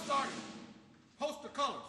Sergeant. Post the colors.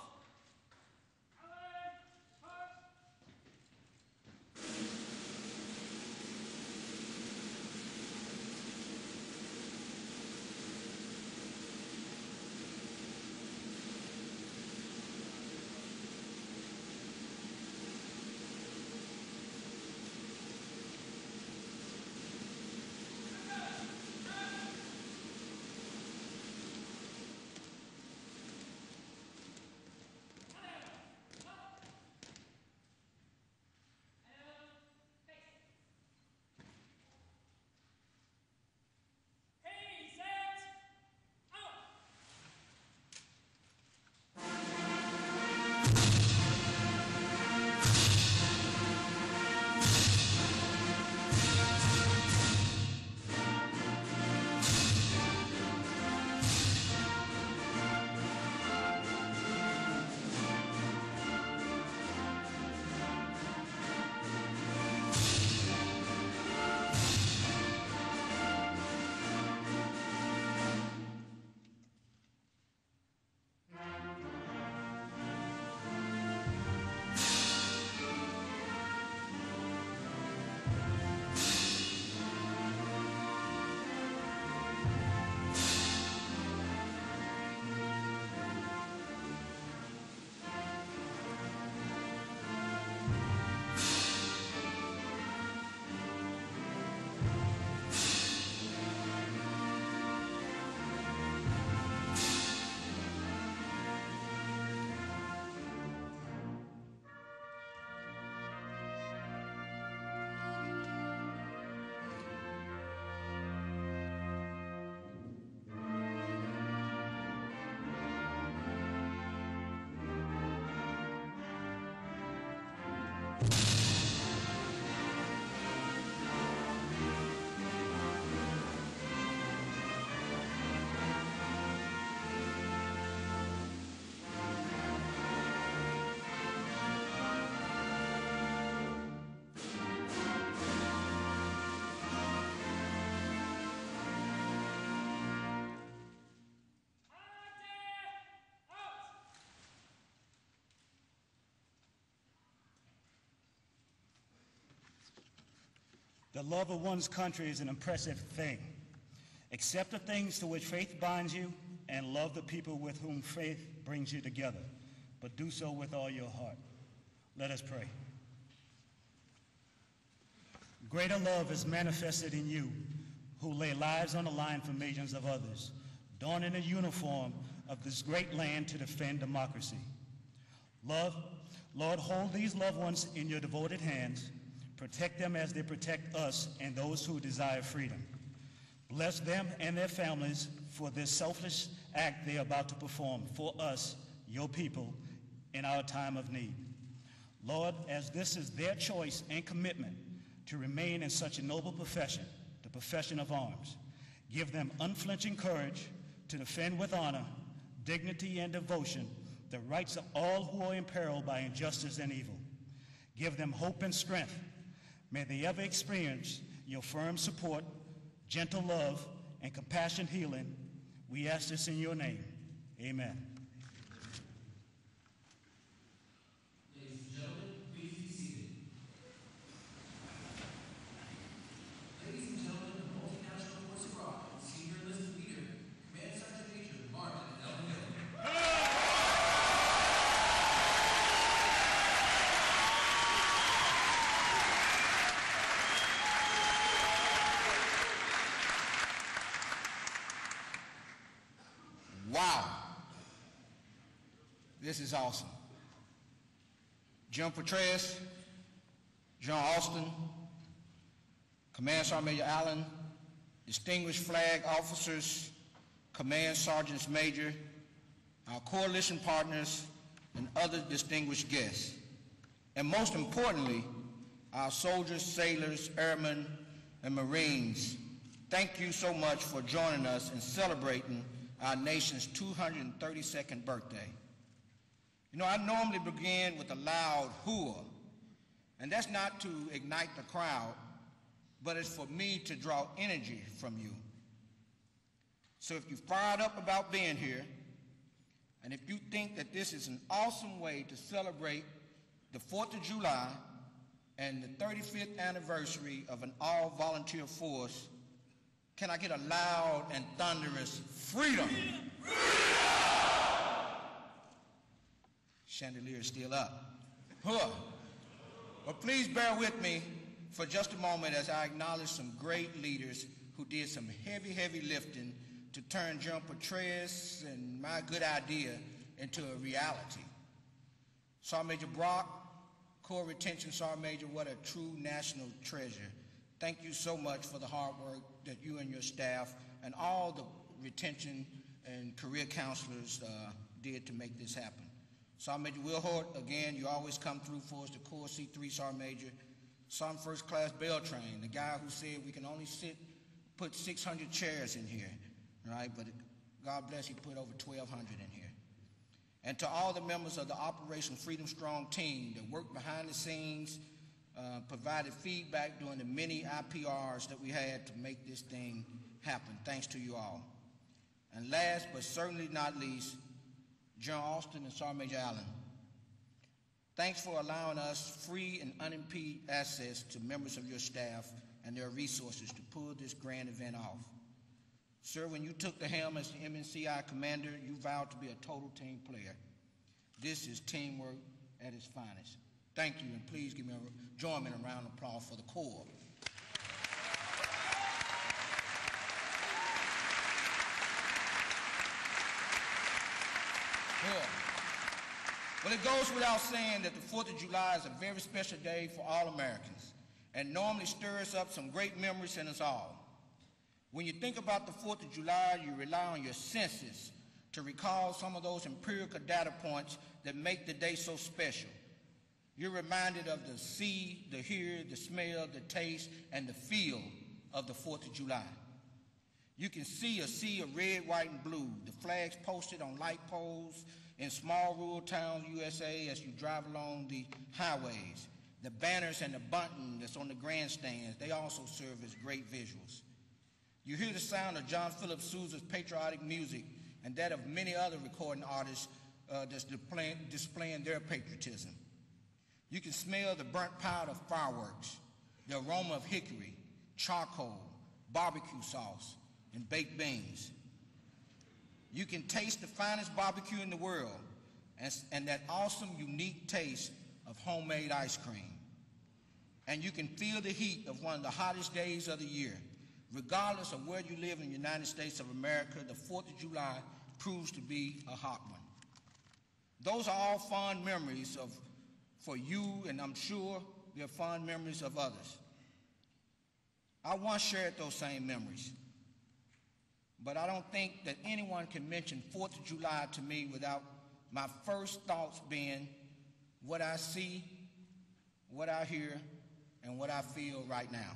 The love of one's country is an impressive thing. Accept the things to which faith binds you and love the people with whom faith brings you together, but do so with all your heart. Let us pray. Greater love is manifested in you who lay lives on the line for millions of others, donning the uniform of this great land to defend democracy. Lord, hold these loved ones in your devoted hands. Protect them as they protect us and those who desire freedom. Bless them and their families for this selfless act they are about to perform for us, your people, in our time of need. Lord, as this is their choice and commitment to remain in such a noble profession, the profession of arms, give them unflinching courage to defend with honor, dignity, and devotion the rights of all who are imperiled by injustice and evil. Give them hope and strength. May they ever experience your firm support, gentle love, and compassionate healing. We ask this in your name. Amen. Ladies and gentlemen, please be seated. Ladies and gentlemen, the multinational force abroad, senior enlisted leader, Command Sergeant Major Army.mil. Wow. This is awesome. Jim Petraeus, John Austin, Command Sergeant Major Allen, distinguished flag officers, Command Sergeants Major, our coalition partners, and other distinguished guests. And most importantly, our soldiers, sailors, airmen, and Marines, thank you so much for joining us in celebrating our nation's 232nd birthday. You know, I normally begin with a loud hooah, and that's not to ignite the crowd, but it's for me to draw energy from you. So if you're fired up about being here, And if you think that this is an awesome way to celebrate the 4th of July and the 35th anniversary of an all-volunteer force, can I get a loud and thunderous freedom? Chandelier is still up. Huh. But please bear with me for just a moment as I acknowledge some great leaders who did some heavy, heavy lifting to turn General Petraeus and my good idea into a reality. Sergeant Major Brock, Corps Retention Sergeant Major, what a true national treasure. Thank you so much for the hard work that you and your staff and all the retention and career counselors did to make this happen. Sergeant Major Will Hort, again, you always come through for us, the Corps C3 Sergeant Major. Sergeant First Class Beltrain, the guy who said we can only put 600 chairs in here, right? But God bless, he put over 1,200 in here. And to all the members of the Operation Freedom Strong team that worked behind the scenes, provided feedback during the many IPRs that we had to make this thing happen. Thanks to you all. And last but certainly not least, General Austin and Sergeant Major Allen, thanks for allowing us free and unimpeded access to members of your staff and their resources to pull this grand event off. Sir, when you took the helm as the MNCI commander, you vowed to be a total team player. This is teamwork at its finest. Thank you, and please join me in a round of applause for the Corps. Well, it goes without saying that the 4th of July is a very special day for all Americans and normally stirs up some great memories in us all. When you think about the 4th of July, you rely on your senses to recall some of those empirical data points that make the day so special. You're reminded of the see, the hear, the smell, the taste, and the feel of the 4th of July. You can see a sea of red, white, and blue, the flags posted on light poles in small rural towns, USA, as you drive along the highways. The banners and the bunting that's on the grandstands, they also serve as great visuals. You hear the sound of John Philip Sousa's patriotic music and that of many other recording artists that's displaying their patriotism. You can smell the burnt powder of fireworks, the aroma of hickory, charcoal, barbecue sauce, and baked beans. You can taste the finest barbecue in the world and that awesome, unique taste of homemade ice cream. And you can feel the heat of one of the hottest days of the year. Regardless of where you live in the United States of America, the 4th of July proves to be a hot one. Those are all fond memories for you, and I'm sure they're fond memories of others. I once shared those same memories, but I don't think that anyone can mention 4th of July to me without my first thoughts being what I see, what I hear, and what I feel right now.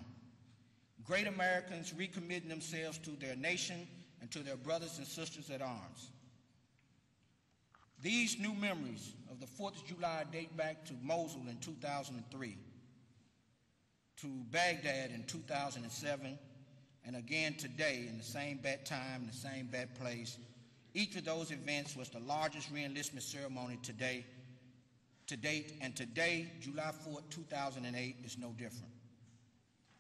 Great Americans recommitting themselves to their nation and to their brothers and sisters at arms. These new memories of the 4th of July date back to Mosul in 2003, to Baghdad in 2007, and again today in the same bad time, the same bad place. Each of those events was the largest re-enlistment ceremony to date, and today, July 4th, 2008, is no different.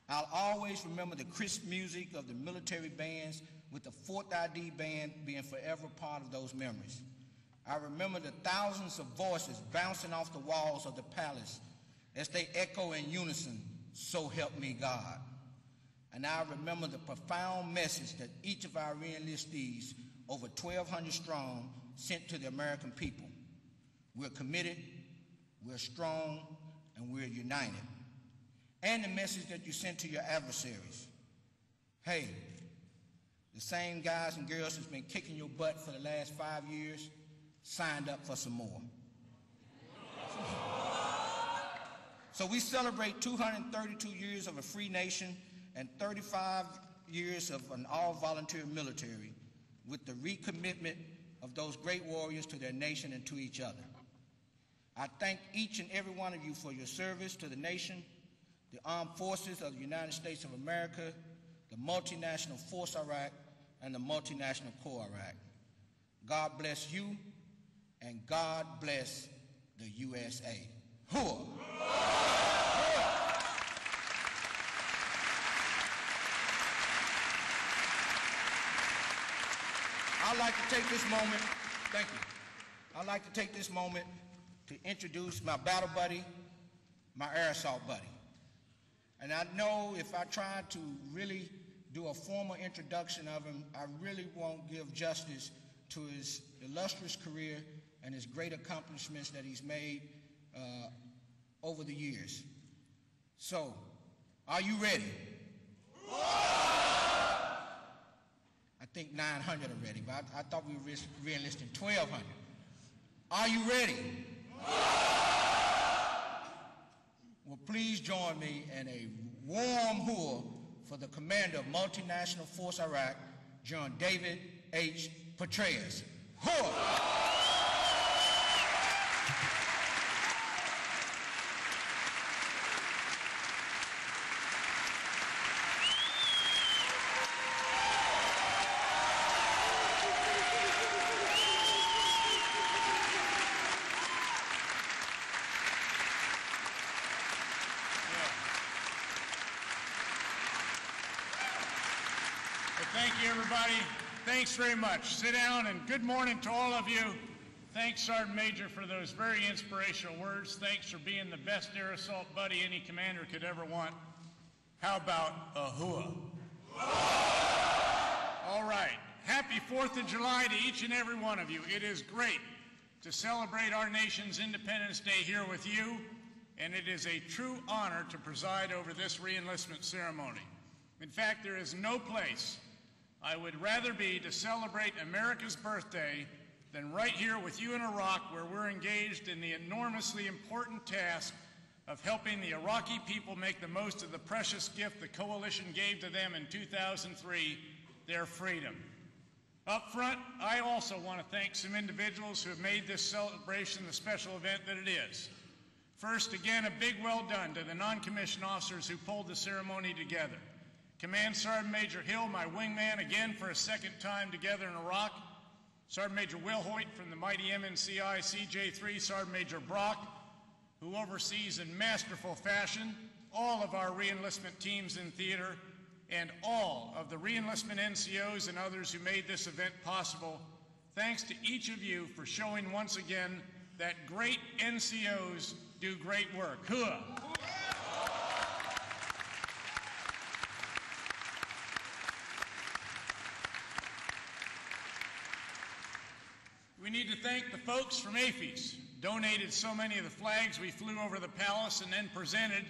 I'll always remember the crisp music of the military bands with the 4th ID band being forever part of those memories. I remember the thousands of voices bouncing off the walls of the palace as they echo in unison, "So help me God." And I remember the profound message that each of our re-enlistees, over 1,200 strong, sent to the American people. We're committed, we're strong, and we're united. And the message that you sent to your adversaries. Hey, the same guys and girls that's been kicking your butt for the last 5 years signed up for some more. So we celebrate 232 years of a free nation and 35 years of an all-volunteer military with the recommitment of those great warriors to their nation and to each other. I thank each and every one of you for your service to the nation, the armed forces of the United States of America, the multinational force Iraq, and the multinational Corps Iraq. God bless you, and God bless the USA. Hooah! I'd like to take this moment, thank you. I'd like to take this moment to introduce my battle buddy, my air assault buddy. And I know if I tried to really do a formal introduction of him, I really won't give justice to his illustrious career and his great accomplishments that he's made over the years. So, are you ready? I think 900 are ready, but I thought we were re-enlisting 1,200. Are you ready? Well, please join me in a warm hooah for the commander of Multinational Force Iraq, John David H. Petraeus. Hooah! Thank you, everybody. Thanks very much. Sit down, and good morning to all of you. Thanks, Sergeant Major, for those very inspirational words. Thanks for being the best air assault buddy any commander could ever want. How about a hooah? All right. Happy 4th of July to each and every one of you. It is great to celebrate our nation's Independence Day here with you, and it is a true honor to preside over this re-enlistment ceremony. In fact, there is no place I would rather be to celebrate America's birthday than right here with you in Iraq, where we're engaged in the enormously important task of helping the Iraqi people make the most of the precious gift the coalition gave to them in 2003, their freedom. Up front, I also want to thank some individuals who have made this celebration the special event that it is. First, again, a big well done to the non-commissioned officers who pulled the ceremony together. Command Sergeant Major Hill, my wingman, again for a second time together in Iraq. Sergeant Major Will Hoyt from the mighty MNCI CJ3, Sergeant Major Brock, who oversees in masterful fashion all of our re-enlistment teams in theater, and all of the re-enlistment NCOs and others who made this event possible. Thanks to each of you for showing once again that great NCOs do great work. Hooah! We need to thank the folks from AAFES, donated so many of the flags we flew over the palace and then presented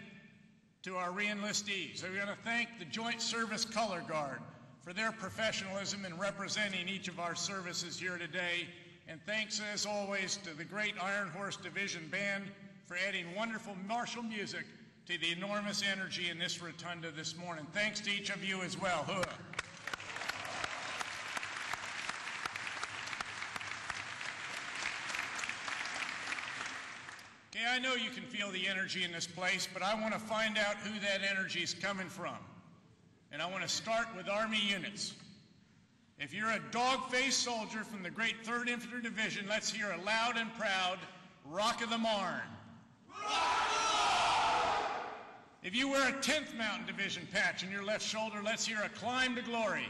to our re-enlistees. So we're going to thank the Joint Service Color Guard for their professionalism in representing each of our services here today. And thanks, as always, to the great Iron Horse Division Band for adding wonderful martial music to the enormous energy in this rotunda this morning. Thanks to each of you as well. Hooah! Okay, I know you can feel the energy in this place, but I want to find out who that energy is coming from. And I want to start with Army units. If you're a dog-faced soldier from the great 3rd Infantry Division, let's hear a loud and proud Rock of the Marne. If you wear a 10th Mountain Division patch on your left shoulder, let's hear a Climb to Glory.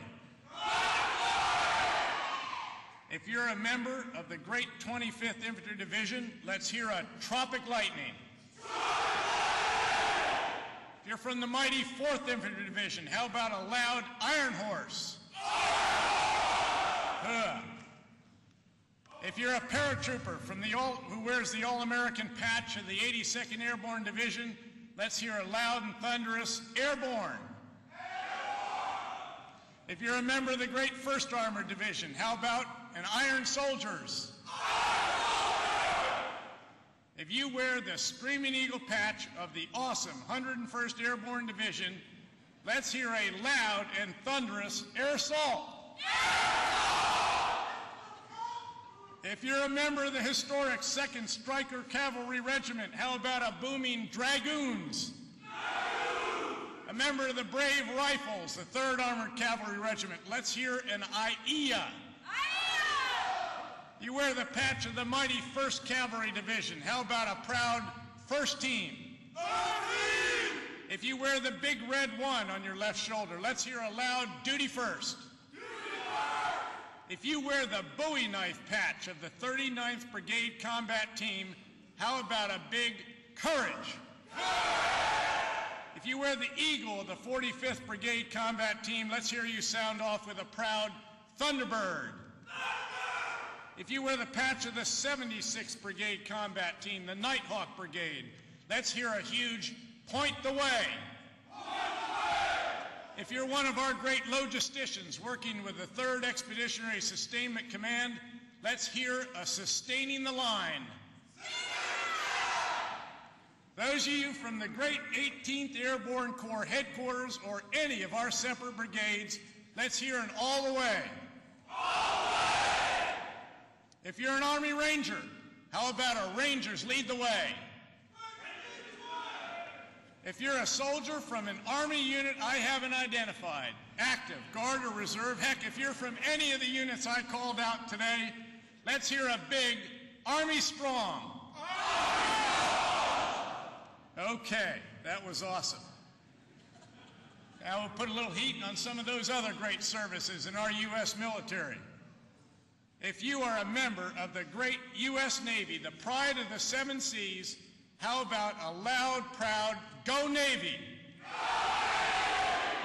If you're a member of the great 25th Infantry Division, let's hear a Tropic Lightning. If you're from the mighty 4th Infantry Division, how about a loud Iron Horse? If you're a paratrooper from the who wears the All-American patch of the 82nd Airborne Division, let's hear a loud and thunderous Airborne. If you're a member of the great 1st Armored Division, how about an Iron Soldiers? If you wear the Screaming Eagle patch of the awesome 101st Airborne Division, let's hear a loud and thunderous Air Assault. If you're a member of the historic 2nd Stryker Cavalry Regiment, how about a booming Dragoons? A member of the Brave Rifles, the 3rd Armored Cavalry Regiment, let's hear an IEA. You wear the patch of the mighty 1st Cavalry Division. How about a proud 1st Team? If you wear the big red 1 on your left shoulder, let's hear a loud duty first. If you wear the Bowie knife patch of the 39th Brigade Combat Team, how about a big courage? If you wear the eagle of the 45th Brigade Combat Team, let's hear you sound off with a proud Thunderbird. If you wear the patch of the 76th Brigade Combat Team, the Nighthawk Brigade, let's hear a huge point the way. If you're one of our great logisticians working with the 3rd Expeditionary Sustainment Command, let's hear a sustaining the line. Those of you from the great 18th Airborne Corps headquarters or any of our separate brigades, let's hear an all the way. All the way! If you're an Army Ranger, how about a Rangers lead the way? If you're a soldier from an Army unit I haven't identified, active, Guard, or Reserve, heck, if you're from any of the units I called out today, let's hear a big Army Strong. Okay, that was awesome. Now we'll put a little heat on some of those other great services in our U.S. military. If you are a member of the great U.S. Navy, the pride of the 7 seas, how about a loud, proud, go Navy?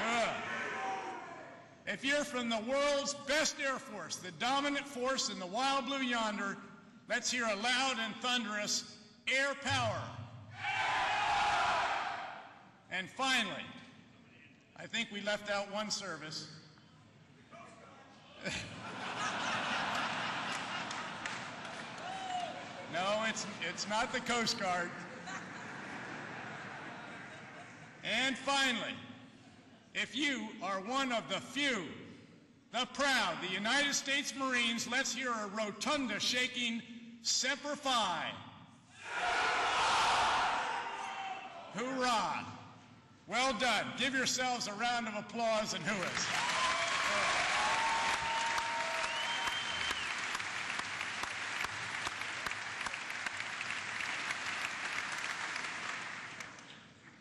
Good. If you're from the world's best Air Force, the dominant force in the wild blue yonder, let's hear a loud and thunderous air power. And finally, I think we left out one service. No, it's not the Coast Guard. And finally, if you are one of the few, the proud, the United States Marines, let's hear a rotunda shaking Semper Fi. Hoorah! Well done. Give yourselves a round of applause and hooahs.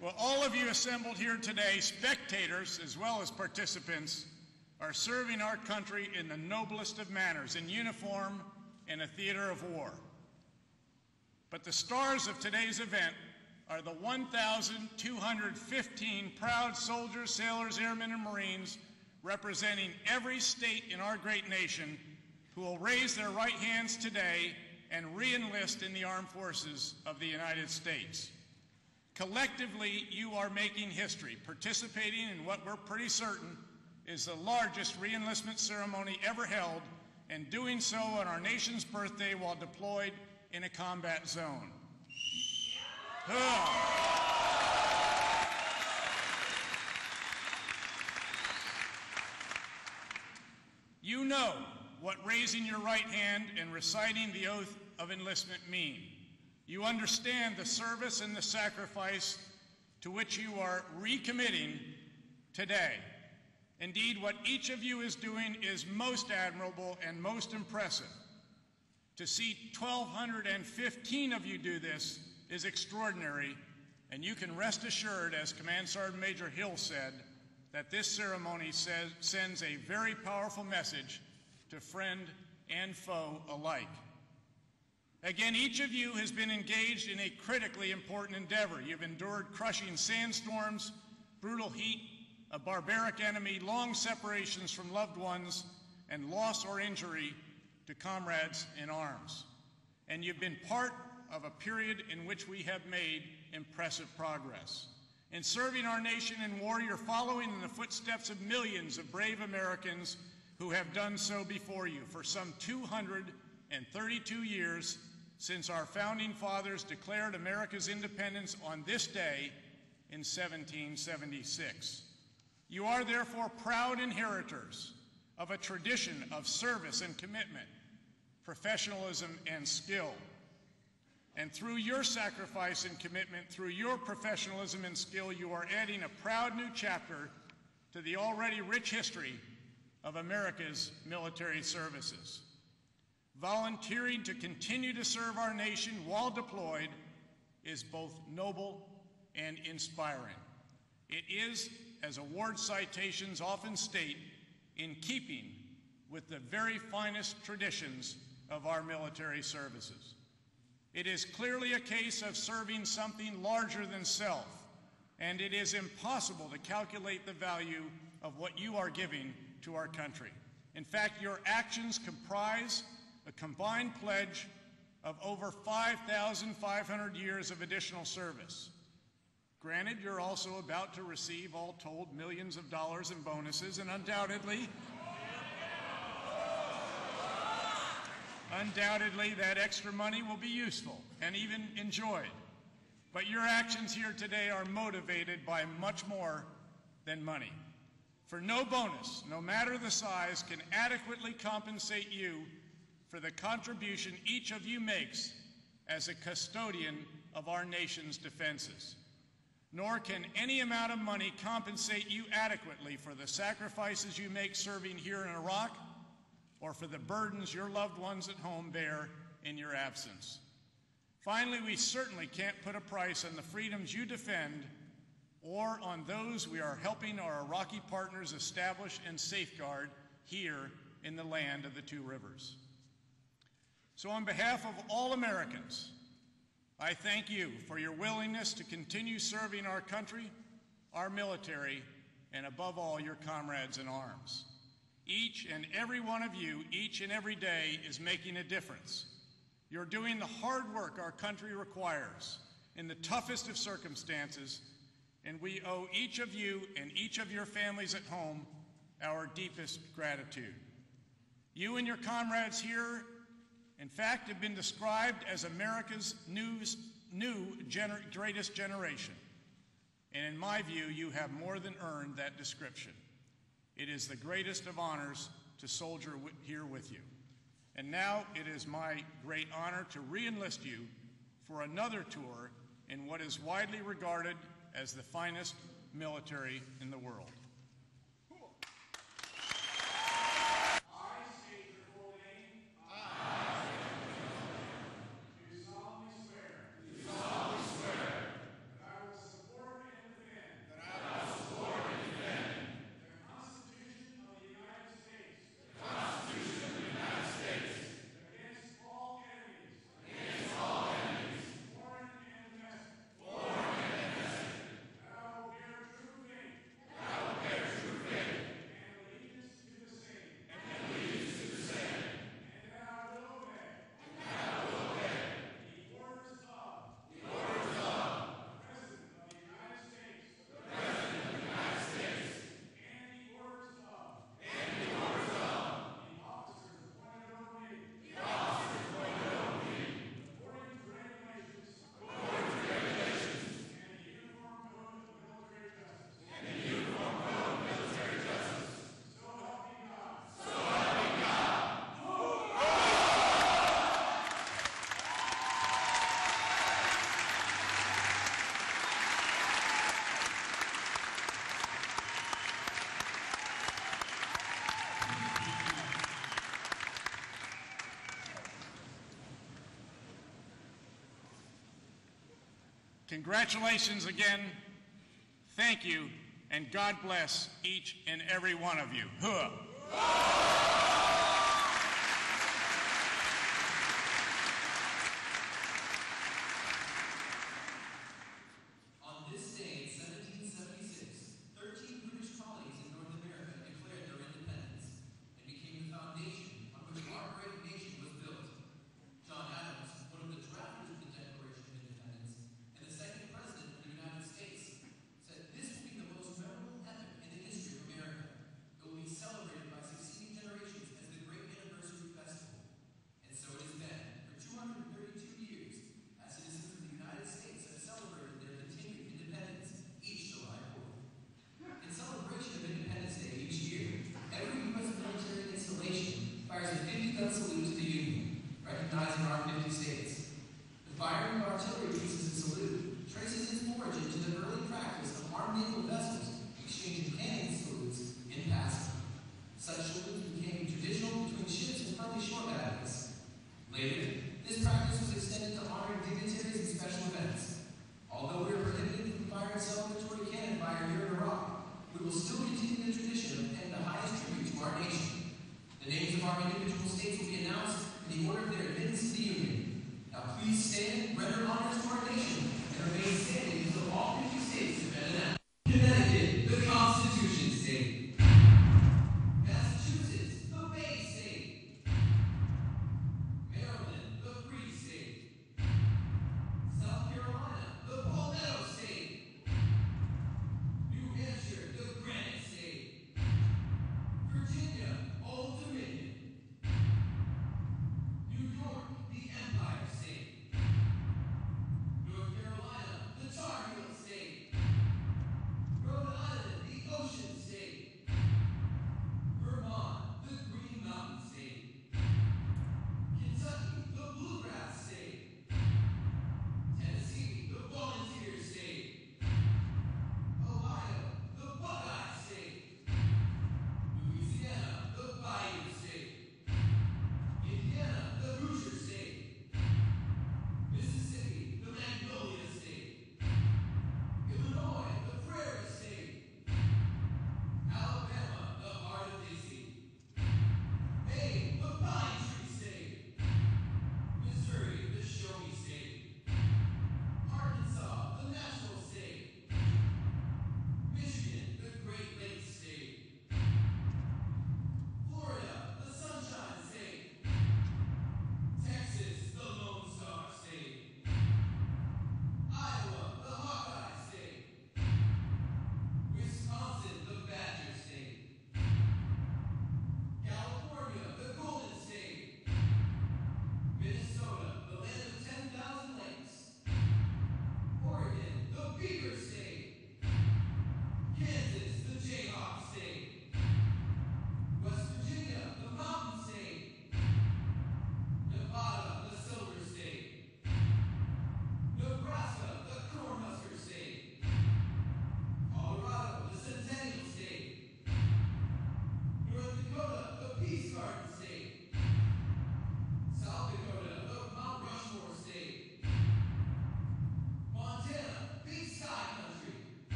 Well, all of you assembled here today, spectators as well as participants, are serving our country in the noblest of manners, in uniform in a theater of war. But the stars of today's event are the 1,215 proud soldiers, sailors, airmen, and Marines representing every state in our great nation who will raise their right hands today and re-enlist in the armed forces of the United States. Collectively, you are making history, participating in what we're pretty certain is the largest re-enlistment ceremony ever held, and doing so on our nation's birthday while deployed in a combat zone. You know what raising your right hand and reciting the oath of enlistment mean. You understand the service and the sacrifice to which you are recommitting today. Indeed, what each of you is doing is most admirable and most impressive. To see 1,215 of you do this is extraordinary, and you can rest assured, as Command Sergeant Major Hill said, that this ceremony sends a very powerful message to friend and foe alike. Again, each of you has been engaged in a critically important endeavor. You've endured crushing sandstorms, brutal heat, a barbaric enemy, long separations from loved ones, and loss or injury to comrades in arms. And you've been part of a period in which we have made impressive progress. In serving our nation in war, you're following in the footsteps of millions of brave Americans who have done so before you for some 232 years since our founding fathers declared America's independence on this day in 1776. You are therefore proud inheritors of a tradition of service and commitment, professionalism and skill. And through your sacrifice and commitment, through your professionalism and skill, you are adding a proud new chapter to the already rich history of America's military services. volunteering to continue to serve our nation while deployed is both noble and inspiring. It is, as award citations often state, in keeping with the very finest traditions of our military services. It is clearly a case of serving something larger than self, and it is impossible to calculate the value of what you are giving to our country. In fact, your actions comprise a combined pledge of over 5,500 years of additional service. Granted, you're also about to receive, all told, millions of dollars in bonuses, and undoubtedly that extra money will be useful and even enjoyed. But your actions here today are motivated by much more than money. For no bonus, no matter the size, can adequately compensate you for the contribution each of you makes as a custodian of our nation's defenses. Nor can any amount of money compensate you adequately for the sacrifices you make serving here in Iraq, or for the burdens your loved ones at home bear in your absence. Finally, we certainly can't put a price on the freedoms you defend or on those we are helping our Iraqi partners establish and safeguard here in the land of the two rivers. So on behalf of all Americans, I thank you for your willingness to continue serving our country, our military, and above all, your comrades in arms. Each and every one of you, each and every day, is making a difference. You're doing the hard work our country requires in the toughest of circumstances, and we owe each of you and each of your families at home our deepest gratitude. You and your comrades here, in fact, have been described as America's greatest generation. And in my view, you have more than earned that description. It is the greatest of honors to soldier here with you. And now it is my great honor to re-enlist you for another tour in what is widely regarded as the finest military in the world. Congratulations again, thank you, and God bless each and every one of you. On this day in 1776, 13 British colonies in North America declared their independence and became the foundation on which our great nation was built. John Adams, one of the drafters of the Declaration of Independence and the second president of the United States, said this will be the most memorable epoch in the history of America. It will be celebrated by succeeding generations as the great anniversary festival. And so it has been. For 232 years, as citizens of the United States have celebrated their continued independence each July 4th. In celebration of Independence Day each year, every U.S. military installation fires a 50-gun salute to the Union, recognizing our 50 states. The firing of artillery pieces and salute traces its origin to the early practice of armed naval vessels exchanging cannon salutes in passing. Such salutes became traditional between ships and friendly shore battles. our individual states will be announced in the order of their admittance to the Union. Now please stand, render honors to our nation, and remain standing.